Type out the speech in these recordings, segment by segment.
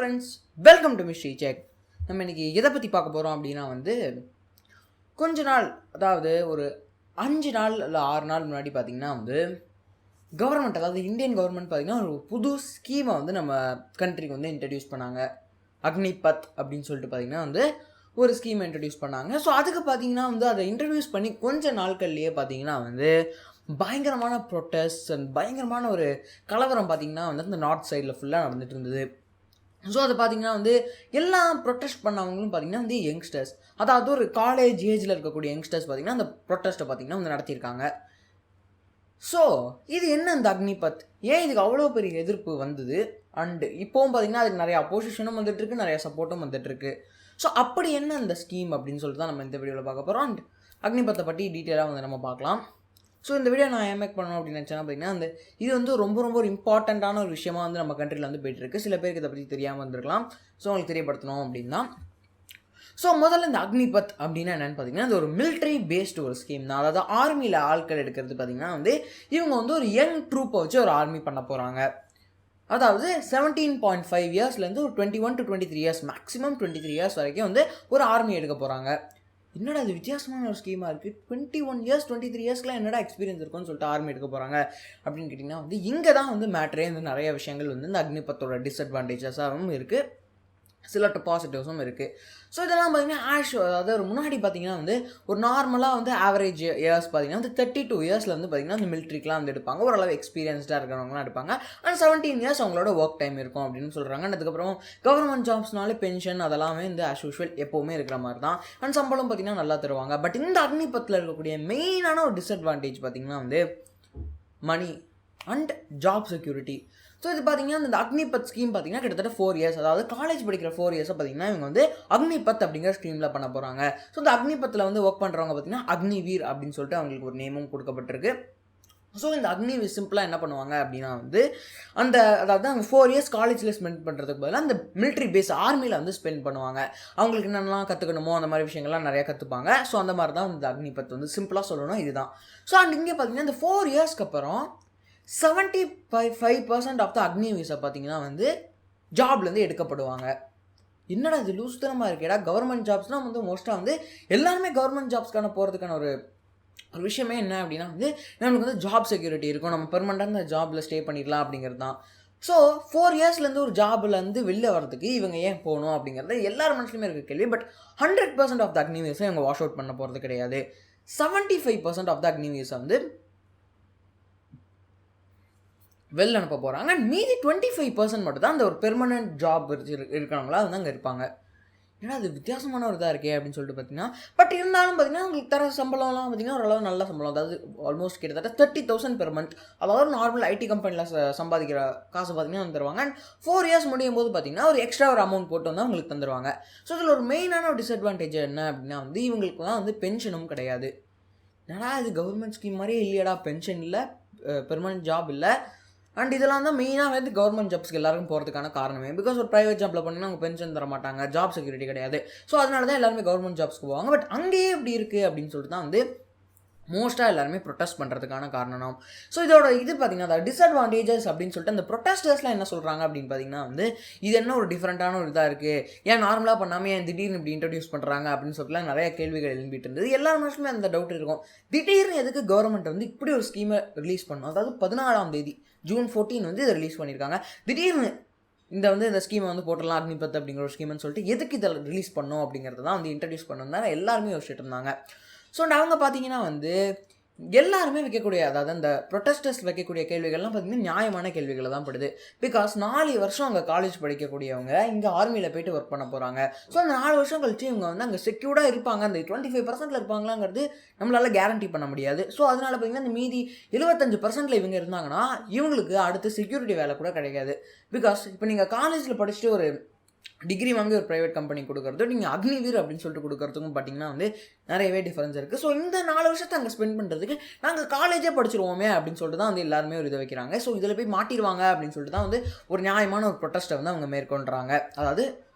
Friends, welcome to mystery check. நம்ம இன்றைக்கி எதை பற்றி பார்க்க போகிறோம் அப்படின்னா கொஞ்ச நாள், அதாவது ஒரு 5 நாள் இல்லை 6 நாள் முன்னாடி பார்த்திங்கன்னா கவர்மெண்ட், அதாவது இந்தியன் கவர்மெண்ட் பார்த்திங்கன்னா ஒரு புது ஸ்கீமை நம்ம கண்ட்ரிக்கு இன்ட்ரடியூஸ் பண்ணாங்க. அக்னிபத் அப்படின்னு சொல்லிட்டு பார்த்திங்கன்னா ஒரு ஸ்கீமை இன்ட்ரடியூஸ் பண்ணாங்க. ஸோ அதுக்கு பார்த்திங்கன்னா அதை இன்ட்ரடியூஸ் பண்ணி கொஞ்ச நாட்கள்லேயே பார்த்திங்கன்னா பயங்கரமான ப்ரொட்டஸ்ட் அண்ட் பயங்கரமான ஒரு கலவரம் பார்த்திங்கன்னா அந்த நார்த் சைடில் ஃபுல்லாக நடந்துகிட்டு இருந்தது. ஸோ அதை பார்த்திங்கன்னா எல்லாம் ப்ரொட்டஸ்ட் பண்ணவங்களும் பார்த்திங்கன்னா யங்ஸ்டர்ஸ், அதாவது ஒரு காலேஜ் ஏஜில் இருக்கக்கூடிய யங்ஸ்டர்ஸ் பார்த்திங்கன்னா அந்த ப்ரொட்டஸ்ட்டை பார்த்திங்கன்னா நடத்தியிருக்காங்க. ஸோ இது என்ன இந்த அக்னிபத், ஏன் இதுக்கு அவ்வளோ பெரிய எதிர்ப்பு வந்தது, அண்டு இப்போவும் பார்த்திங்கன்னா அதுக்கு நிறைய அப்போசிஷனும் வந்துட்டுருக்கு, நிறைய சப்போர்ட்டும் வந்துட்டுருக்கு. ஸோ அப்படி என்ன இந்த ஸ்கீம் அப்படின்னு சொல்லிட்டு தான் நம்ம இந்த வீடியோவில் பார்க்க போகிறோம். அண்ட் அக்னிபத்தை பற்றி டீட்டெயிலாக நம்ம பார்க்கலாம். ஸோ இந்த வீடியோ நான் ஏன் மேக் பண்ணணும் அப்படின்னு நினச்சேன்னா பார்த்திங்கன்னா இது ரொம்ப ரொம்ப ஒரு இம்பார்ட்டண்ட்டான ஒரு விஷயமா நம்ம கண்ட்ரியில் போயிட்டுருக்கு. சில பேருக்கு இதை பற்றி தெரியாமல் வந்திருக்கலாம். ஸோ உங்களுக்கு தெரியப்படுத்தணும் அப்படின்னா, ஸோ முதல்ல இந்த அக்னிபத் அப்படின்னா என்னென்னு பார்த்தீங்கன்னா அது ஒரு மிலிட்ரி பேஸ்டு ஒரு ஸ்கீம் தான். அதாவது ஆர்மியில் ஆட்கள் எடுக்கிறது பார்த்திங்கன்னா இவங்க ஒரு யங் ட்ரூப்பை வச்சு ஒரு ஆர்மி பண்ண போகிறாங்க. அதாவது 17.5 இயர்ஸ்லேருந்து ஒரு 21 to 23 இயர்ஸ், மேக்ஸிமம் 23 இயர்ஸ் வரைக்கும் ஒரு ஆர்மி எடுக்க போகிறாங்க. என்னடா அது வித்தியாசமான ஒரு ஸ்கீமாக இருக்குது, 21 இயர்ஸ் 23 இயர்ஸ்க்குலாம் என்னடா எக்ஸ்பீரியன்ஸ் இருக்குன்னு சொல்லிட்டு ஆர்மி எடுக்க போகிறாங்க அப்படின்னு கேட்டிங்கன்னா இங்கே தான் மேட்ரே நிறைய விஷயங்கள் இந்த அக்னிபத்தோட டிஸ்அட்வான்டேஜஸாகவும் இருக்குது, சில பாசிட்டிவ்ஸும் இருக்குது. ஸோ இதெல்லாம் பார்த்திங்கன்னா அதாவது ஒரு முன்னாடி பார்த்திங்கன்னா ஒரு நார்மலாக ஆவரேஜ் இயர்ஸ் பார்த்திங்கன்னா 32 இயர்ஸில் பார்த்திங்கன்னா அந்த மிலிட்ரிக்கெலாம் எடுப்பாங்க, ஓரளவு எக்ஸ்பீரியன்ஸ்டாக இருக்கிறவங்களாம் எடுப்பாங்க. அண்ட் 17 இயர்ஸ் அவங்களோட ஒர்க் டைம் இருக்கும் அப்படின்னு சொல்கிறாங்க. அதுக்கப்புறம் கவர்மெண்ட் ஜாப்ஸ்னாலே பென்ஷன் அதெல்லாமே ஆஸ் யூஷுவல் எப்போவுமே இருக்கிற மாதிரி தான். அண்ட் சம்பளம் பார்த்திங்கன்னா நல்லா தருவாங்க. பட் இந்த அக்னிபத்தில் இருக்கக்கூடிய மெயினான ஒரு டிஸ்அட்வான்டேஜ் பார்த்திங்கன்னா money and job security. So இது பார்த்திங்கன்னா இந்த அக்னிபத் ஸ்கீம் பார்த்திங்கன்னா கிட்டத்தட்ட 4 இயர்ஸ், அதாவது காலேஜ் படிக்கிற 4 இயர்ஸை பார்த்திங்கன்னா இவங்க அக்னிபத் அப்படிங்கிற ஸ்கீமில் பண்ண போகிறாங்க. ஸோ இந்த அக்னிபத்தில் ஒர்க் பண்ணுறவங்க பார்த்திங்கன்னா அக்னிவீர் அப்படின்னு சொல்லிட்டு அவங்களுக்கு ஒரு நேமும் கொடுக்கப்பட்டிருக்கு. ஸோ இந்த அக்னிவீர் சிம்பிளாக என்ன பண்ணுவாங்க அப்படின்னா அந்த அதாவது அவங்க 4 இயர்ஸ் காலேஜில் ஸ்பெண்ட் பண்ணுறதுக்கு பதிலாக அந்த மிலிட்ரி பேஸ் ஆர்மியில் ஸ்பெண்ட் பண்ணுவாங்க. அவங்களுக்கு என்னென்னலாம் கற்றுக்கணுமோ அந்த மாதிரி விஷயங்கள்லாம் நிறையா கற்றுப்பாங்க. ஸோ அந்த மாதிரி தான் இந்த அக்னிபத் சிம்பிளாக சொல்லணும் இதுதான். ஸோ அண்ட் இங்கே பார்த்திங்கன்னா இந்த 4 இயர்ஸ்க்கு அப்புறம் 75% ஆஃப் த அக்னிவீர்ஸை பார்த்திங்கன்னா ஜாப்லேருந்து எடுக்கப்படுவாங்க. என்னடா இது லூஸ்தனமாக இருக்கேடா, கவர்மெண்ட் ஜாப்ஸ்னால் மோஸ்ட்டாக எல்லாருமே கவர்மெண்ட் ஜாப்ஸ்க்கான போகிறதுக்கான ஒரு விஷயமே என்ன அப்படின்னா நம்மளுக்கு ஜாப் செக்யூரிட்டி இருக்கும், நம்ம பெர்மனெண்ட்டாக அந்த ஜாபில் ஸ்டே பண்ணிடலாம் அப்படிங்கிறது தான். ஸோ 4 இயர்ஸ்லேருந்து ஒரு ஜாப்லேருந்து வெளில வரதுக்கு இவங்க ஏன் போகணும் அப்படிங்கிறது எல்லார் மனசுலையுமே இருக்க கேள்வி. பட் 100% ஆஃப் த அக்னிவீர்ஸை இவங்க வாஷ் அவுட் பண்ண போகிறது கிடையாது. 75% ஆஃப் த அக்னிவீர்ஸை வெளில அனுப்ப போகிறாங்க. அண்ட் மீதி 25% மட்டும் தான் அந்த ஒரு பெர்மனன்ட் ஜாப் இருக்கிறவங்களா அங்கே இருப்பாங்க. ஏன்னா அது வித்தியாசமான ஒரு இதாக இருக்கே அப்படின்னு சொல்லிட்டு பார்த்தீங்கன்னா, பட் இருந்தாலும் பார்த்தீங்கன்னா உங்களுக்கு தர சம்பளம்லாம் பார்த்தீங்கன்னா ஓரளவு நல்ல சம்பளம், அதாவது ஆல்மோஸ்ட் கிட்டத்தட்ட 30,000 பெர் மந்த், அதாவது நார்மல் ஐடி கம்பெனியில் சம்பாதிக்கிற காசு பார்த்தீங்கன்னா தருவாங்க. அண்ட் 4 இயர்ஸ் முடியும் போது பார்த்தீங்கன்னா ஒரு எக்ஸ்ட்ரா ஒரு அமௌண்ட் போட்டு அவங்களுக்கு தந்துடுவாங்க. ஸோ இதில் ஒரு மெயினான ஒரு டிஸ்அட்வான்டேஜ் என்ன அப்படின்னா இவங்களுக்கு தான் பென்ஷனும் கிடையாது. ஏன்னா இது கவர்மெண்ட் ஸ்கீம் மாதிரியே இல்லையடா, பென்ஷன் இல்லை, பெர்மனன்ட் ஜாப் இல்லை. அண்ட் இதெல்லாம் தான் மெயினாக கவர்மெண்ட் ஜாப்ஸ்க்கு எல்லாருக்கும் போகிறதுக்கான காரணமே. பிகாஸ் ஒரு ப்ரைவேட் ஜாப்பில் பண்ணிங்கன்னா அவங்க பென்ஷன் தர மாட்டாங்க, ஜாப் செக்யூரிட்டி கிடையாது. ஸோ அதனால தான் எல்லாருமே கவர்மெண்ட் ஜாப்ஸ்க்கு போவாங்க. பட் அங்கேயே இப்படி இருக்குது அப்படின்னு சொல்லிட்டு தான் மோஸ்ட்டாக எல்லாருமே ப்ரொட்டஸ்ட் பண்ணுறதுக்கான காரணம். ஸோ இதோட இது பார்த்திங்கன்னா அதாவது டிஸ்அட்வான்டேஜஸ் அப்படின்னு சொல்லிட்டு அந்த ப்ரொட்டஸ்டர்ஸ்லாம் என்ன சொல்கிறாங்க அப்படின்னு பார்த்தீங்கன்னா இது என்ன ஒரு டிஃப்ரெண்ட்டான ஒரு இதாக இருக்குது, ஏன் நார்மலாக பண்ணாமல் ஏன் திடீர்னு இப்படி இன்ட்ரடியூஸ் பண்ணுறாங்க அப்படின்னு சொல்லிட்டுலாம் நிறைய கேள்விகள் எழுப்பிட்டு இருந்தது. எல்லா மனுஷனுமே அந்த டவுட் இருக்கும், திடீர்னு எதுக்கு கவர்மெண்ட் இப்படி ஒரு ஸ்கீமை ரிலீஸ் பண்ணணும். அதாவது 14ஆம் தேதி ஜூன் 14 இதை ரிலீஸ் பண்ணியிருக்காங்க. திடீர்னு இந்த ஸ்கீமை போட்டுடலாம் அக்னிபத் அப்படிங்கிற ஒரு ஸ்கீம்னு சொல்லிட்டு எதுக்கு இதில் ரிலீஸ் பண்ணோம் அப்படிங்கிறத தான் இன்ட்ரடியூஸ் பண்ணணும் எல்லாருமே யோசிச்சுட்டு இருந்தாங்க. ஸோ அவங்க பார்த்தீங்கன்னா எல்லாருமே வைக்கக்கூடிய, அதாவது அந்த ப்ரொட்டஸ்டர்ஸ் வைக்கக்கூடிய கேள்விகள்லாம் பார்த்திங்கன்னா நியாயமான கேள்விகளை தான் படுது. பிகாஸ் 4 வருஷம் அங்கே காலேஜ் படிக்கக்கூடியவங்க இங்கே ஆர்மியில் போய்ட்டு ஒர்க் பண்ண போகிறாங்க. ஸோ அந்த 4 வருஷம் கழிச்சு இவங்க அங்கே செக்யூர்டாக இருப்பாங்க, அந்த 25% இருப்பாங்களாங்கிறது நம்மளால் கேரண்டி பண்ண முடியாது. ஸோ அதனால் பார்த்திங்கன்னா இந்த மீதி 75% இவங்க இருந்தாங்கன்னா இவங்களுக்கு அடுத்து செக்யூரிட்டி வேலை கூட கிடைக்காது. பிகாஸ் இப்போ நீங்கள் காலேஜில் படிச்சுட்டு ஒரு டிகிரி வாங்கி ஒரு ப்ரைவேட் கம்பெனி கொடுக்குறது, நீங்கள் அக்னிவீர் அப்படின்னு சொல்லிட்டு கொடுக்குறதுக்கும் பார்த்தீங்கன்னா நிறையவே டிஃபரன்ஸ் இருக்குது. ஸோ இந்த 4 வருஷத்தை அங்கே ஸ்பெண்ட் பண்ணுறதுக்கு நாங்கள் காலேஜே படிச்சிருவோமே அப்படின்னு சொல்லிட்டு தான் எல்லாருமே ஒரு இதை வைக்கிறாங்க. ஸோ இதில் போய் மாட்டிடுவாங்க அப்படின்னு சொல்லிட்டு தான் ஒரு நியாயமான ஒரு ப்ரொட்டஸ்ட்டை அவங்க மேற்கொள்கிறாங்க. அதாவது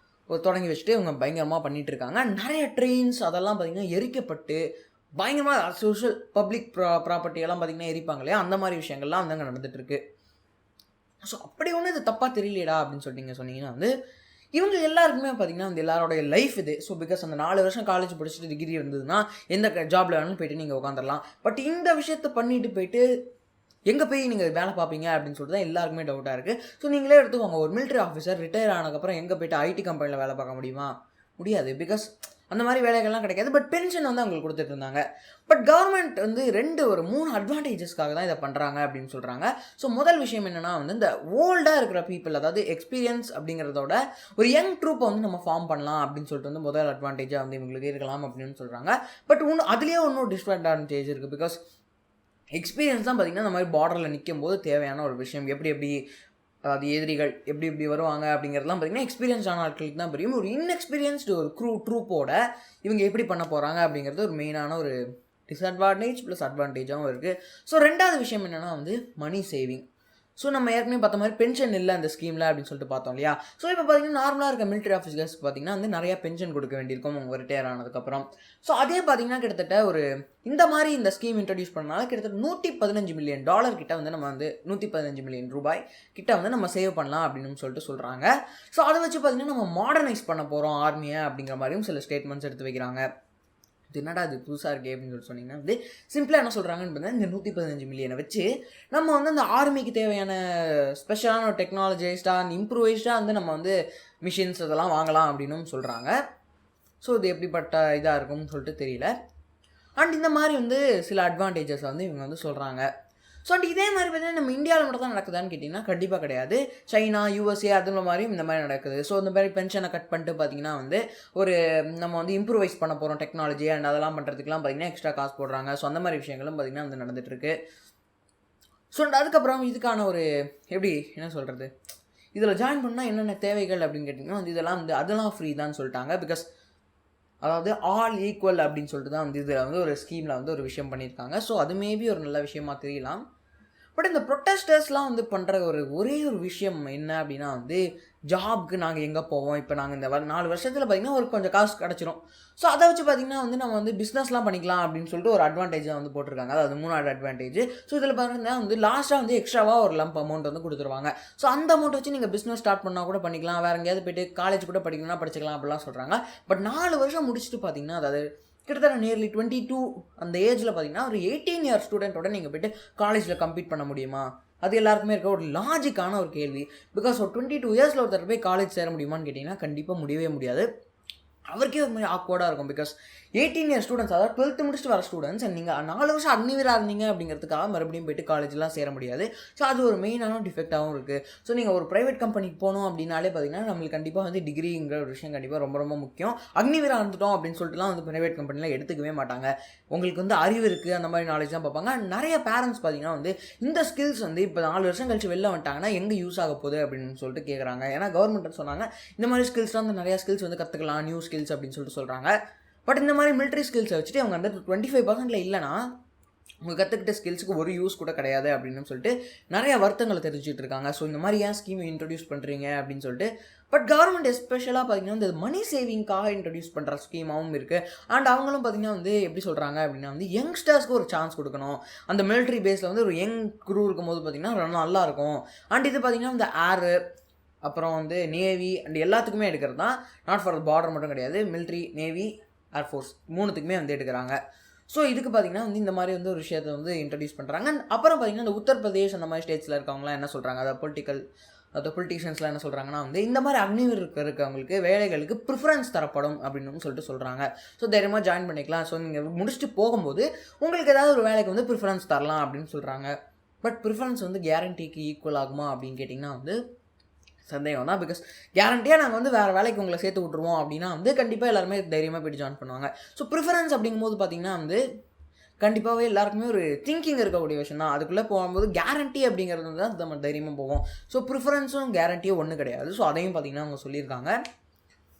ஒரு தொடங்கி வச்சுட்டு இவங்க பயங்கரமாக பண்ணிகிட்டு இருக்காங்க. நிறைய ட்ரெயின்ஸ் அதெல்லாம் பார்த்திங்கன்னா எரிக்கப்பட்டு பயங்கரமாக சோஷியல் பப்ளிக் ப்ராப்பர்ட்டியெல்லாம் பார்த்திங்கன்னா எரிப்பாங்க இல்லையா, அந்த மாதிரி விஷயங்கள்லாம் அங்கே நடந்துகிட்ருக்கு. ஸோ அப்படி ஒன்று இது தப்பாக தெரியலையடா அப்படின்னு சொல்லிட்டு நீங்கள் சொன்னீங்கன்னா இவங்க எல்லாருக்குமே பார்த்தீங்கன்னா அந்த எல்லாரோடைய லைஃப் இது. ஸோ பிகாஸ் அந்த 4 வருஷம் காலேஜ் படிச்சுட்டு டிகிரி இருந்ததுன்னா எந்த ஜாப்ல வேணாலும் போயிட்டு நீங்கள் உட்காந்துடலாம். பட் இந்த விஷயத்தை பண்ணிட்டு போயிட்டு எங்கே போய் நீங்கள் வேலை பார்ப்பீங்க அப்படின்னு சொல்லிட்டு தான் எல்லாருக்குமே டவுட்டாக இருக்குது. ஸோ நீங்களே எடுத்துக்கோங்க, ஒரு மிலிட்ரி ஆஃபீஸர் ரிட்டையர் ஆனதுக்கப்புறம் எங்கே போய்ட்டு ஐடி கம்பெனியில் வேலை பார்க்க முடியுமா? முடியாது. பிகாஸ் அந்த மாதிரி வேலைகள்லாம் கிடைக்காது. பட் பென்ஷன் வந்து அவங்களுக்கு கொடுத்துட்டு இருந்தாங்க. பட் கவர்மெண்ட் வந்து 3 அட்வான்டேஜஸ்க்காக தான் இதை பண்ணுறாங்க அப்படின்னு சொல்கிறாங்க. ஸோ முதல் விஷயம் என்னென்னா வந்து இந்த ஓல்டாக இருக்கிற பீப்புள், அதாவது எக்ஸ்பீரியன்ஸ் அப்படிங்கிறதோட ஒரு யங் ட்ரூப்பை வந்து நம்ம ஃபார்ம் பண்ணலாம் அப்படின்னு சொல்லிட்டு வந்து முதல் அட்வான்டேஜாக வந்து இவங்களுக்கு இருக்கலாம் அப்படின்னு சொல்கிறாங்க. பட் அதுலேயே ஒன்றும் டிஸ்அட்வான்டேஜ் இருக்குது. பிகாஸ் எக்ஸ்பீரியன்ஸ் தான் பார்த்திங்கன்னா இந்த மாதிரி பார்டரில் நிற்கும் போது தேவையான ஒரு விஷயம். எப்படி அதாவது எதிரிகள் எப்படி வருவாங்க அப்படிங்கிறதுலாம் பார்த்திங்கன்னா எக்ஸ்பீரியன்ஸ் ஆன ஆட்களுக்கு தான் புரியும். ஒரு இன்எக்ஸ்பீரியன்ஸ்டு ஒரு ட்ரூப்போட இவங்க எப்படி பண்ண போகிறாங்க அப்படிங்கிறது ஒரு மெயினான ஒரு டிஸ்அட்வான்டேஜ் ப்ளஸ் அட்வான்டேஜாகவும் இருக்குது. ஸோ ரெண்டாவது விஷயம் என்னென்னா வந்து மணி சேவிங். ஸோ நம்ம ஏற்கனவே பார்த்த மாதிரி பென்ஷன் இல்லை அந்த ஸ்கீமில் அப்படின்னு சொல்லிட்டு பார்த்தோம் இல்லையா. ஸோ இப்போ பார்த்தீங்கன்னா நார்மலாக இருக்க மிலிட்ரி ஆஃபீஸர்ஸ்க்கு பார்த்தீங்கன்னா வந்து நிறையா பென்ஷன் கொடுக்க வேண்டியிருக்கும் அவங்க ரிட்டையர் ஆனதுக்கப்புறம். ஸோ அதே பார்த்தீங்கன்னா கிட்டத்தட்ட இந்த மாதிரி இந்த ஸ்கீம் இன்ட்ரடியூஸ் பண்ணனால கிட்டத்தட்ட $115 மில்லியன் கிட்ட வந்து நம்ம வந்து $115 மில்லியன் கிட்ட வந்து நம்ம சேவ் பண்ணலாம் அப்படின்னு சொல்லிட்டு சொல்கிறாங்க. ஸோ அதை வச்சு பார்த்தீங்கன்னா நம்ம மாடர்னைஸ் பண்ண போகிறோம் ஆர்மியை அப்படிங்கிற மாதிரியும் சில ஸ்டேட்மெண்ட்ஸ் எடுத்து வைக்கிறாங்க. இது என்னடா அது புதுசாக இருக்கே அப்படின்னு சொல்லி சொன்னீங்கன்னா வந்து சிம்பிளாக என்ன சொல்கிறாங்கன்னு பார்த்தீங்கன்னா இந்த 115 மில்லியனை வச்சு நம்ம வந்து அந்த ஆர்மிக்கு தேவையான ஸ்பெஷலான ஒரு டெக்னாலஜிஸ்டாக இம்ப்ரூவைஸ்டாக வந்து நம்ம வந்து மிஷின்ஸ் இதெல்லாம் வாங்கலாம் அப்படின்னும் சொல்கிறாங்க. ஸோ இது எப்படிப்பட்ட இதாக இருக்கும்னு சொல்லிட்டு தெரியல. அண்ட் இந்த மாதிரி வந்து சில அட்வான்டேஜஸ் வந்து இவங்க வந்து சொல்கிறாங்க. ஸோ அண்ட் இதே மாதிரி பார்த்தீங்கன்னா நம்ம இந்தியாவில் மட்டும் தான் நடக்குதான்னு கேட்டிங்கன்னா கண்டிப்பாக கிடையாது. சைனா, USA அதுல மாதிரியும் இந்த மாதிரி நடக்குது. ஸோ இந்த மாதிரி பென்ஷனை கட் பண்ணிட்டு பார்த்தீங்கன்னா வந்து நம்ம வந்து இம்ப்ரூவைஸ் பண்ண போகிறோம் டெக்னாலஜி அண்ட் அதெல்லாம் பண்ணுறதுக்குலாம் பார்த்தீங்கன்னா எக்ஸ்ட்ரா காசு போடுறாங்க. ஸோ அந்த மாதிரி விஷயங்களும் பார்த்தீங்கன்னா வந்து நடந்துகிட்ருக்கு. ஸோ அதுக்கப்புறம் இதுக்கான எப்படி என்ன சொல்கிறது, இதில் ஜாயின் பண்ணால் என்னென்ன தேவைகள் அப்படின்னு கேட்டிங்கன்னா வந்து இதெல்லாம் வந்து அதெல்லாம் ஃப்ரீ தான் சொல்லிட்டாங்க. பிகாஸ் அதாவது ஆல் ஈக்குவல் அப்படின்னு சொல்லிட்டு தான் வந்து இதில் வந்து ஒரு ஸ்கீமில் வந்து ஒரு விஷயம் பண்ணியிருக்காங்க. ஸோ அது மேபி ஒரு நல்ல விஷயமா தெரியலாம். பட் இந்த ப்ரொட்டஸ்டர்ஸ்லாம் வந்து பண்ணுற ஒரே ஒரு விஷயம் என்ன அப்படின்னா வந்து ஜாப்க்கு நாங்கள் எங்கே போவோம், இப்போ நாங்கள் இந்த 4 வருஷத்தில் பார்த்திங்கன்னா கொஞ்சம் காசு கிடச்சிரும். ஸோ அதை வச்சு பார்த்திங்கன்னா வந்து நம்ம வந்து பிஸ்னஸ்லாம் பண்ணிக்கலாம் அப்படின்னு சொல்லிட்டு ஒரு அட்வான்டேஜாக வந்து போட்டிருக்காங்க. அதாவது 3வது அட்வான்டேஜ். ஸோ இதில் பார்த்தீங்கன்னா வந்து லாஸ்ட்டாக வந்து எக்ஸ்ட்ராவாக ஒரு லம்ப் அமௌண்ட் வந்து கொடுத்துருவாங்க. ஸோ அந்த அமௌண்ட் வச்சு நீங்கள் பிஸ்னஸ் ஸ்டார்ட் பண்ணால் கூட பண்ணிக்கலாம், வேறு எங்கேயாவது போய்ட்டு காலேஜ் கூட படிக்கணும்னா படிச்சிக்கலாம் அப்படிலாம் சொல்கிறாங்க. பட் 4 வருஷம் முடிச்சுட்டு பார்த்திங்கன்னா அதாவது கிட்டத்தட்ட நியர்லி 22 அந்த ஏஜில் பார்த்தீங்கன்னா ஒரு 18 இயர் ஸ்டூடெண்ட்டோட நீங்கள் போய்ட்டு காலேஜில் கம்ப்ளீட் பண்ண முடியுமா? அது எல்லாருக்குமே இருக்க ஒரு லாஜிக்கான ஒரு கேள்வி. பிகாஸ் ஒரு 22 இயர்ஸில் ஒருத்தர் போய் காலேஜ் சேர முடியுமான்னு கேட்டிங்கன்னா கண்டிப்பாக முடியவே முடியாது. அவருக்கே ஒரு மாதிரி ஆக்வர்டாக இருக்கும். பிகாஸ் 18 இயர் ஸ்டூடெண்ட்ஸ், அதாவது 12th முடிச்சுட்டு வர ஸ்டூடெண்ட்ஸ் அண்ட் நீங்கள் 4 வருஷம் அக்னிவீராக இருந்தீங்க அப்படிங்கிறதுக்காக மறுபடியும் போய்ட்டு காலேஜ்லாம் சேர முடியாது. ஸோ அது ஒரு மெயினான டிஃபெக்டாகவும் இருக்குது. ஸோ நீங்கள் ஒரு ப்ரைவேட் கம்பெனிக்கு போகணும் அப்படின்னாலே பார்த்தீங்கன்னா நம்மளுக்கு கண்டிப்பாக வந்து டிகிரிங்கிற ஒரு விஷயம் கண்டிப்பாக ரொம்ப ரொம்ப முக்கியம். அக்னிவீராக இருந்துட்டோம் அப்படின்னு சொல்லிட்டுலாம் வந்து ப்ரைவேட் கம்பெனியில் எடுத்துக்கவே மாட்டாங்க. உங்களுக்கு வந்து அறிவு இருக்குது அந்த மாதிரி நாலேஜ் தான் பார்ப்பாங்க. நிறைய பேரண்ட்ஸ் பார்த்தீங்கன்னா வந்து இந்த ஸ்கில்ஸ் வந்து இப்போ 4 வருஷம் கழிச்சு வெளில வந்துட்டாங்கன்னா எங்கே யூஸ் ஆக போகுது அப்படின்னு சொல்லிட்டு கேட்குறாங்க. ஏன்னா கவர்மெண்ட் சொன்னாங்க இந்த மாதிரி ஸ்கில்ஸ்லாம் வந்து நிறையா ஸ்கில்ஸ் வந்து கற்றுக்கலாம், நியூ ஸ்கில்ஸ் அப்படின்னு சொல்லிட்டு சொல்கிறாங்க. பட் இந்த மாதிரி மிலிட்ரி ஸ்கில்ஸை வச்சுட்டு அவங்க அந்த 25% இல்லைனா அவங்க கற்றுக்கிட்ட ஸ்கில்ஸுக்கு ஒரு யூஸ் கூட கிடையாது அப்படின்னு சொல்லிட்டு நிறையா வருத்தங்களை தெரிஞ்சுட்டு இருக்காங்க. ஸோ இந்த மாதிரி ஏன் ஸ்கீம் இன்ட்ரடியூஸ் பண்ணுறீங்க அப்படின்னு சொல்லிட்டு. பட் கவர்மெண்ட் எஸ்பெஷலாக பார்த்தீங்கன்னா இந்த மணி சேவிங்காக இன்ட்ரடியூஸ் பண்ணுற ஸ்கீமாகவும் இருக்குது. அண்ட் அவங்களும் பார்த்தீங்கன்னா வந்து எப்படி சொல்கிறாங்க அப்படின்னா வந்து யங்ஸ்டர்ஸ்க்கு ஒரு சான்ஸ் கொடுக்கணும். அந்த மிலிட்ரி பேஸில் வந்து ஒரு யங் குரூ இருக்கும்போது பார்த்தீங்கன்னா நல்லாயிருக்கும். அண்ட் இது பார்த்தீங்கன்னா இந்த ஏரு அப்புறம் வந்து நேவி அண்ட் எல்லாத்துக்குமே எடுக்கிறது தான். நாட் ஃபார் பார்டர் மட்டும் கிடையாது, மிலிட்ரி, நேவி, ஏர்ஃபோர்ஸ் 3த்துக்குமே வந்து எடுக்கிறாங்க. ஸோ இதுக்கு பார்த்திங்கன்னா வந்து இந்த மாதிரி வந்து ஒரு விஷயத்தை வந்து இன்ட்ரடியூஸ் பண்ணுறாங்க. அப்புறம் பார்த்திங்கன்னா இந்த உத்தரப்பிரதேஷ் அந்த மாதிரி ஸ்டேட்ஸில் இருக்கவங்களாம் என்ன சொல்கிறாங்க, அதாவது பொலிட்டிஷியன்ஸ்லாம் என்ன சொல்கிறாங்கன்னா வந்து இந்த மாதிரி அக்னிவீர் இருக்கவங்களுக்கு வேலைகளுக்கு ப்ரிஃபரன்ஸ் தரப்படும் அப்படின்னு சொல்லிட்டு சொல்கிறாங்க. ஸோ தைரியமாக ஜாயின் பண்ணிக்கலாம். ஸோ நீங்கள் முடிச்சுட்டு போகும்போது உங்களுக்கு ஏதாவது ஒரு வேலைக்கு வந்து ப்ரிஃபரன்ஸ் தரலாம் அப்படின்னு சொல்கிறாங்க. பட் ப்ரிஃபரன்ஸ் வந்து கேரண்டிக்கு ஈக்குவல் ஆகுமா அப்படின்னு கேட்டிங்கன்னா வந்து சந்தேகம் தான். பிகாஸ் கேரண்டியாக நாங்கள் வந்து வேறு வேலைக்கு உங்களை சேர்த்து விட்ருவோம் அப்படின்னா வந்து கண்டிப்பாக எல்லாருமே தைரியமாக போய்ட்டு ஜாயின் பண்ணுவாங்க. ஸோ ப்ரிஃபரன்ஸ் அப்படிங்கும்போது பார்த்திங்கன்னா வந்து கண்டிப்பாகவே எல்லாருக்குமே ஒரு திங்கிங் இருக்கக்கூடிய விஷயம் தான். அதுக்குள்ளே போகும்போது கேரண்டி அப்படிங்கிறது தான் நம்ம தைரியமாக போவோம். ஸோ ப்ரிஃபரன்ஸும் கேரண்டியும் ஒன்றும் கிடையாது. ஸோ அதையும் பார்த்திங்கன்னா அவங்க சொல்லியிருக்காங்க.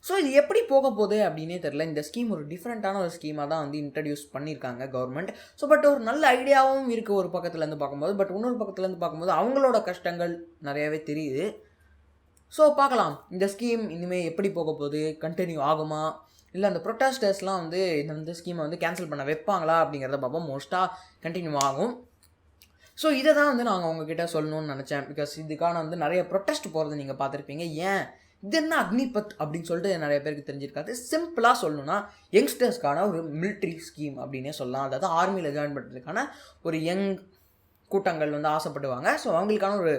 ஸோ இது எப்படி போக போகுது அப்படின்னே தெரில. இந்த ஸ்கீம் ஒரு டிஃப்ரெண்ட்டான ஒரு ஸ்கீமாக தான் வந்து இன்ட்ரடியூஸ் பண்ணியிருக்காங்க கவர்மெண்ட். ஸோ பட் ஒரு நல்ல ஐடியாவும் இருக்குது ஒரு பக்கத்துலேருந்து பார்க்கும்போது. பட் இன்னொரு பக்கத்துலேருந்து பார்க்கும்போது அவங்களோட கஷ்டங்கள் நிறையாவே தெரியுது. ஸோ பார்க்கலாம் இந்த ஸ்கீம் இனிமேல் எப்படி போக போகுது, கண்டினியூ ஆகுமா, இல்லை அந்த ப்ரொட்டஸ்டர்ஸ்லாம் வந்து இந்த ஸ்கீமை வந்து கேன்சல் பண்ண வைப்பாங்களா அப்படிங்கிறத பார்ப்போம். மோஸ்ட்டாக கண்டினியூ ஆகும். ஸோ இதை தான் வந்து நாங்கள் உங்ககிட்ட சொல்லணும்னு நினச்சேன். பிகாஸ் இதுக்கான வந்து நிறைய ப்ரொட்டஸ்ட் போகிறது நீங்கள் பார்த்துருப்பீங்க. ஏன் இது என்ன அக்னிபத் அப்படின்னு சொல்லிட்டு நிறைய பேருக்கு தெரிஞ்சிருக்காது. சிம்பிளாக சொல்லணும்னா யங்ஸ்டர்ஸ்க்கான ஒரு மிலிட்ரி ஸ்கீம் அப்படின்னே சொல்லலாம். அதாவது ஆர்மியில் ஜாயின் பண்ணுறதுக்கான ஒரு யங் கூட்டங்கள் வந்து ஆசைப்படுவாங்க. ஸோ அவங்களுக்கான ஒரு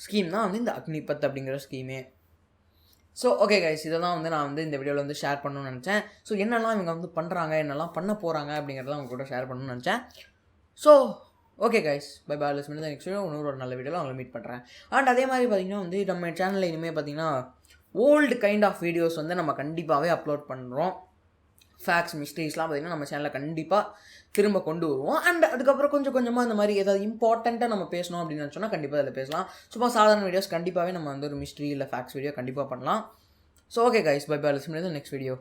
ஸ்கீம் தான் வந்து இந்த அக்னிபத் அப்படிங்கிற ஸ்கீமே. ஸோ ஓகே கைஸ், இதை தான் வந்து நான் வந்து இந்த வீடியோவில் வந்து ஷேர் பண்ணணும்னு நினச்சேன். ஸோ என்னெல்லாம் இவங்க வந்து பண்ணுறாங்க, என்னெல்லாம் பண்ண போகிறாங்க அப்படிங்கிறத அவங்க கூட ஷேர் பண்ணணும்னு நினச்சேன். So okay guys, bye bye. Let's meet next video. இன்னொரு நல்ல வீடியோவில் அவங்களை மீட் பண்ணுறேன். அண்ட் அதே மாதிரி பார்த்திங்கன்னா வந்து நம்ம சேனலில் இனிமேல் பார்த்திங்கன்னா ஓல்டு கைண்ட் ஆஃப் வீடியோஸ் வந்து நம்ம கண்டிப்பாகவே அப்லோட் பண்ணுறோம். ஃபேக்ட்ஸ் மிஸ்டேக்ஸ்லாம் பார்த்திங்கன்னா நம்ம சேனலில் கண்டிப்பாக திரும்ப கொண்டு வருவோம். அண்ட் அதுக்கப்புறம் கொஞ்சம் கொஞ்சமாக இந்த மாதிரி ஏதாவது இம்பார்ட்டண்ட்டாக நம்ம பேசணும் அப்படின்னு நினச்சோன்னா கண்டிப்பாக அதில் பேசலாம். சும்மா சாதாரண வீடியோஸ் கண்டிப்பாகவே நம்ம வந்து ஒரு மிஸ்ட்ரி இல்லை ஃபேக்ட்ஸ் வீடியோ கண்டிப்பாக பண்ணலாம். So okay guys, bye bye. Let's meet next video.